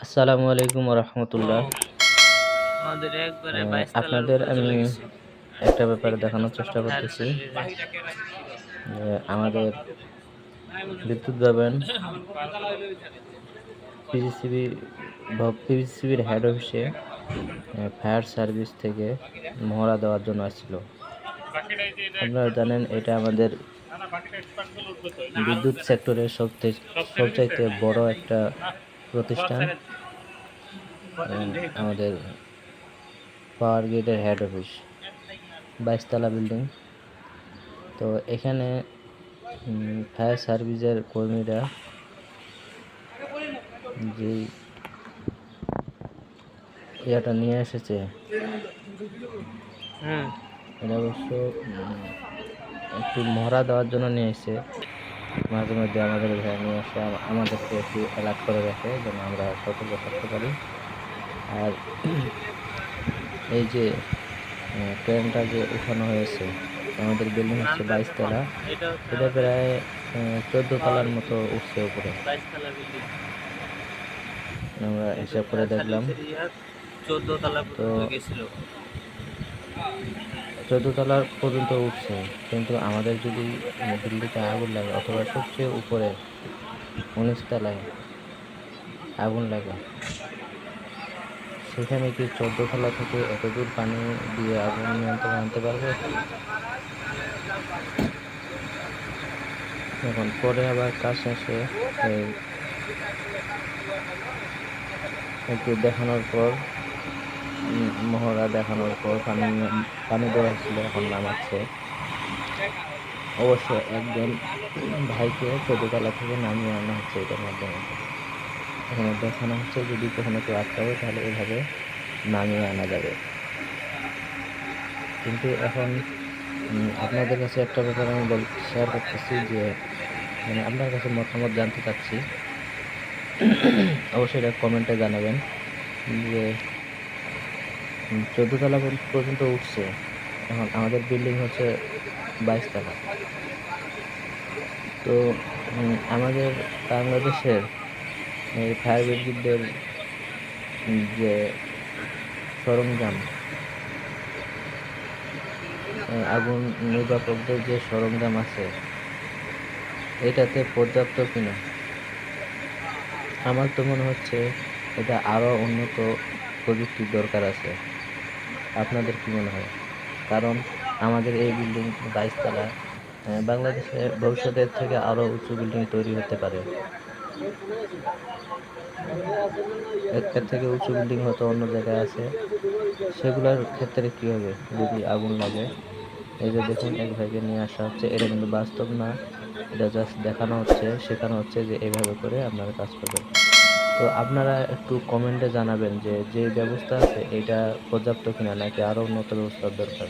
আসসালামু আলাইকুম রহমতুল্লাহ। আমাদের একবারে 22 তলার আপনাদের উপরে আমি চলে গেছে। একটা ব্যাপারে দেখানোর চেষ্টা ফায়ার করতেছি সার্ভিস। যে আমাদের বিদ্যুৎ ভবন পিজিসিবি পিজিসিবির হেড অফিসে ফায়ার সার্ভিস থেকে মহড়া দেওয়ার জন্য আসছিল। আপনারা জানেন এটা আমাদের বিদ্যুৎ সেক্টরের সবচাইতে বড় একটা প্রতিষ্ঠান, আমাদের পাওয়ার গ্রিডের হেড অফিস 22 তলা বিল্ডিং। তো এখানে ফায়ার সার্ভিসের কর্মীরা যে ইয়াটা নিয়ে এসেছে, এটা অবশ্য একটু মহড়া দেওয়ার জন্য নিয়ে এসেছে। মাঝে মধ্যে আমাদের এখানে নিয়ে এসে আমাদেরকে একটু অ্যালার্ট করে রাখে যেন আমরা সতর্ক থাকতে পারি। আর এই যে ক্রেনটা যে উঠানো হয়েছে, আমাদের বিল্ডিং হচ্ছে 22 তলা, এটা হচ্ছে এটা আমাদের প্রায় 14 পাওয়ার তলার মতো উঠছে উপরে। 22 তলা বিল্ডিং। আমরা কিন্তু হিসাব করে ফায়ার দেখলাম, সার্ভিসের 14 তলা তো পর্যন্ত গেছিল। 14 তলা পর্যন্ত উঠছে। কিন্তু আমাদের যদি দিল্লিতে আগুন লাগে অথবা সবচেয়ে উপরে 19 তলায় আগুন লাগে, সেখানে কি 14 তলা থেকে এত দূর পানি দিয়ে আগুন নিয়ন্ত্রণে আনতে পারবে? এখন পরে আবার কাজ শেষে এই একটু দেখানোর পর, মহড়া দেখানোর পর পানি দেওয়া হয়েছিল, এখন নামাচ্ছে। অবশ্য একজন ভাইকে 14 তলা থেকে নামিয়ে আনা হচ্ছে এটার মাধ্যমে। এখানে দেখানো হচ্ছে যদি কখনো কেউ আটকাবে তাহলে এভাবে নামিয়ে আনা যাবে। কিন্তু এখন আপনাদের কাছে একটা ব্যাপার আমি শেয়ার করতেছি যে মানে আপনার কাছে মতামত জানতে চাচ্ছি। অবশ্যই এটা কমেন্টে জানাবেন যে 14 তলা পর্যন্ত উঠছে। এখন আমাদের বিল্ডিং হচ্ছে 22 তলা। তো আমাদের বাংলাদেশের এই ফায়ার ব্রিগেডদের যে সরঞ্জাম, আগুন নির্বাপকদের যে সরঞ্জাম আছে, এটাতে পর্যাপ্ত কিনা? আমার তো মনে হচ্ছে এটা আরো উন্নত প্রযুক্তির দরকার আছে। আপনাদের কি মনে হয়? কারণ আমাদের এই বিল্ডিং 22 তলা, বাংলাদেশে ভবিষ্যতের থেকে আরো উঁচু বিল্ডিং তৈরি হতে পারে। এর থেকে উঁচু বিল্ডিং হয়তো অন্য জায়গায় আছে, সেগুলোর ক্ষেত্রে কি হবে যদি আগুন লাগে? এই যে দেখুন, এক ভাইকে নিয়ে আসা হচ্ছে, এটা কিন্তু বাস্তব না, এটা জাস্ট দেখানো হচ্ছে, শেখানো হচ্ছে যে এইভাবে করে আপনারা কাজ করবেন। তো আপনারা একটু কমেন্টে জানাবেন যে যে ব্যবস্থা আছে এটা পর্যাপ্ত কিনা, নাকি আরো উন্নত ব্যবস্থার দরকার।